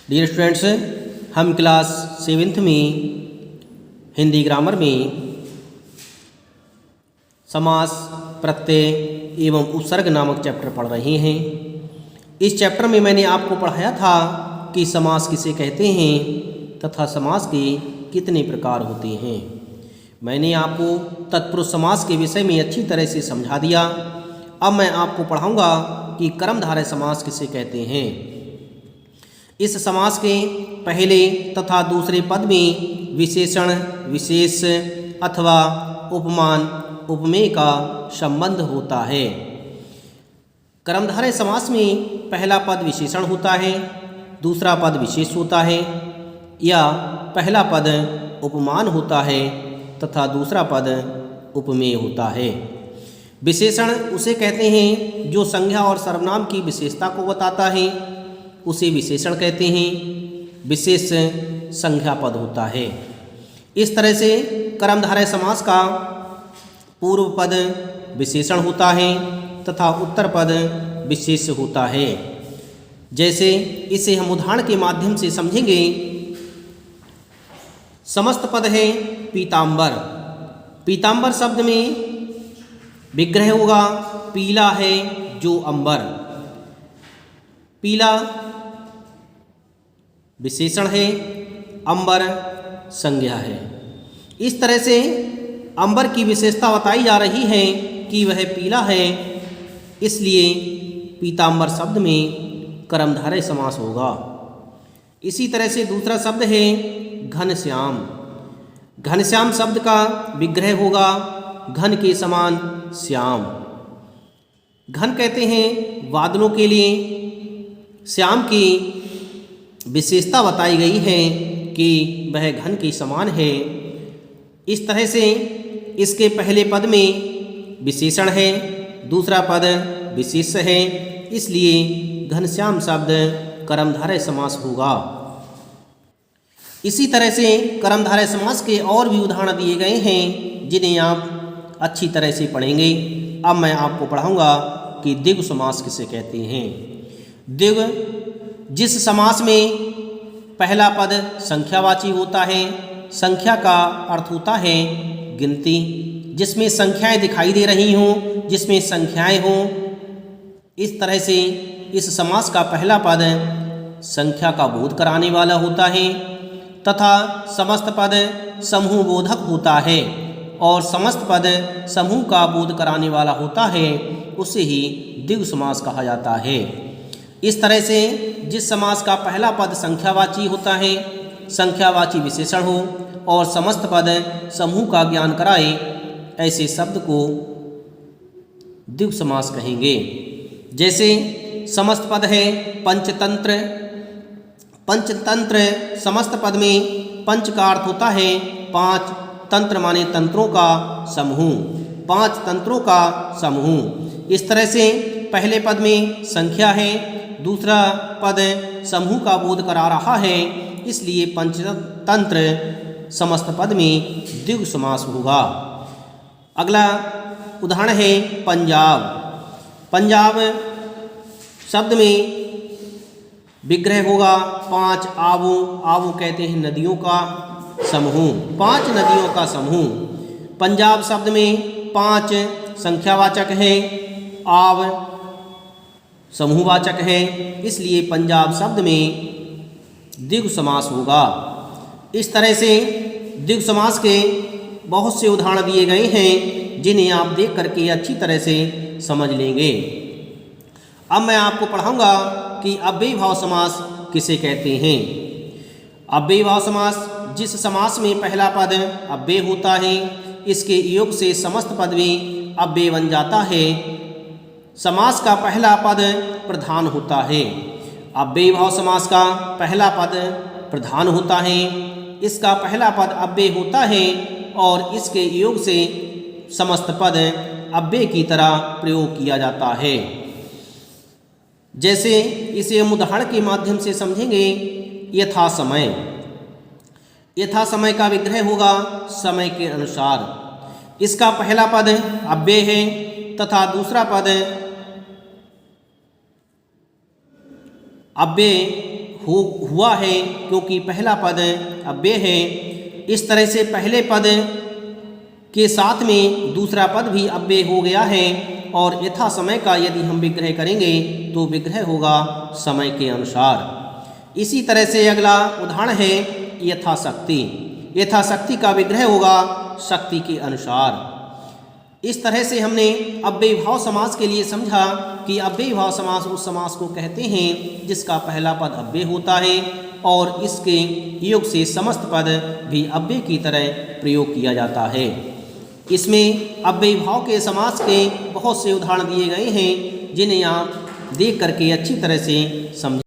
Dear students, हम class 7th में Hindi grammar में समास, प्रत्यय एवं उपसर्ग नामक चैप्टर पढ़ रहे हैं। इस चैप्टर में मैंने आपको पढ़ाया था कि समास किसे कहते हैं तथा समास के कितने प्रकार होते हैं। मैंने आपको तत्पुरुष समास के विषय में अच्छी तरह से समझा दिया। अब मैं आपको पढ़ाऊंगा कि कर्मधारय समास किसे कहते हैं। इस समास के पहले तथा दूसरे पद में विशेषण, विशेष अथवा उपमान, उपमेय का संबंध होता है। कर्मधारय समास में पहला पद विशेषण होता है, दूसरा पद विशेष होता है, या पहला पद उपमान होता है तथा दूसरा पद उपमेय होता है। विशेषण उसे कहते हैं जो संज्ञा और सर्वनाम की विशेषता को बताता है, उसे विशेषण कहते हैं। विशेष संज्ञा पद होता है। इस तरह से कर्मधारय समास का पूर्व पद विशेषण होता है तथा उत्तर पद विशेष होता है। जैसे इसे हम उदाहरण के माध्यम से समझेंगे। समस्त पद है पीतांबर। पीतांबर शब्द में विग्रह होगा पीला है जो अंबर। पीला विशेषण है, अंबर संज्ञा है। इस तरह से अंबर की विशेषता बताई जा रही है कि वह पीला है, इसलिए पीतांबर शब्द में कर्मधारय समास होगा। इसी तरह से दूसरा शब्द है घनश्याम। घनश्याम शब्द का विग्रह होगा घन के समान श्याम। घन कहते हैं बादलों के लिए। श्याम की विशेषता बताई गई है कि वह घन के समान है। इस तरह से इसके पहले पद में विशेषण है, दूसरा पद विशेष है, इसलिए घनश्याम शब्द कर्मधारय समास होगा। इसी तरह से कर्मधारय समास के और भी उदाहरण दिए गए हैं जिन्हें आप अच्छी तरह से पढ़ेंगे। अब मैं आपको पढ़ाऊंगा कि द्विगु समास किसे कहते हैं। द्विगु जिस समास में पहला पद संख्यावाची होता है, संख्या का अर्थ होता है गिनती, जिसमें संख्याएं दिखाई दे रही हों, जिसमें संख्याएं हों। इस तरह से इस समास का पहला पद संख्या का बोध कराने वाला होता है तथा समस्त पद समूह बोधक होता है, और समस्त पद समूह का बोध कराने वाला होता है, उसे ही द्विगु समास कहा जाता है। इस तरह से जिस समास का पहला पद संख्यावाची होता है, संख्यावाची विशेषण हो और समस्त पद समूह का ज्ञान कराए, ऐसे शब्द को द्विगु समास कहेंगे। जैसे समस्त पद है पंचतंत्र। पंचतंत्र समस्त पद में पंच का अर्थ होता है पांच, तंत्र माने तंत्रों का समूह, पांच तंत्रों का समूह। इस तरह से पहले पद में संख्या है, दूसरा पद समूह का बोध करा रहा है, इसलिए पंचतंत्र समस्त पद में द्विगु समास होगा। अगला उदाहरण है पंजाब। पंजाब शब्द में विग्रह होगा पांच आवो। आवो कहते हैं नदियों का समूह, पांच नदियों का समूह। पंजाब शब्द में पांच संख्यावाचक है, आव समूहवाचक है, इसलिए पंजाब शब्द में द्विगु समास होगा। इस तरह से द्विगु समास के बहुत से उदाहरण दिए गए हैं जिन्हें आप देख करके अच्छी तरह से समझ लेंगे। अब मैं आपको पढ़ाऊंगा कि अव्ययी भाव समास किसे कहते हैं। अव्ययी भाव समास जिस समास में पहला पद अव्यय होता है, इसके योग से समस्त पद भी अव्यय बन जाता है। समास का पहला पद प्रधान होता है। अव्ययी भाव समास का पहला पद प्रधान होता है, इसका पहला पद अव्यय होता है और इसके योग से समस्त पद अव्यय की तरह प्रयोग किया जाता है। जैसे इसे हम उदाहरण के माध्यम से समझेंगे। यथा समय। यथा समय का विग्रह होगा समय के अनुसार। इसका पहला पद अव्यय है तथा दूसरा पद अव्यय हुआ है क्योंकि पहला पद अव्यय है। इस तरह से पहले पद के साथ में दूसरा पद भी अव्यय हो गया है और यथा समय का यदि हम विग्रह करेंगे तो विग्रह होगा समय के अनुसार। इसी तरह से अगला उदाहरण है यथाशक्ति। यथाशक्ति का विग्रह होगा शक्ति के अनुसार। इस तरह से हमने अव्ययीभाव समास के लिए समझा कि अव्ययीभाव समास उस समास को कहते हैं जिसका पहला पद अव्यय होता है और इसके योग से समस्त पद भी अव्यय की तरह प्रयोग किया जाता है। इसमें अव्ययीभाव के समास के बहुत से उदाहरण दिए गए हैं जिन्हें आप देख करके अच्छी तरह से समझ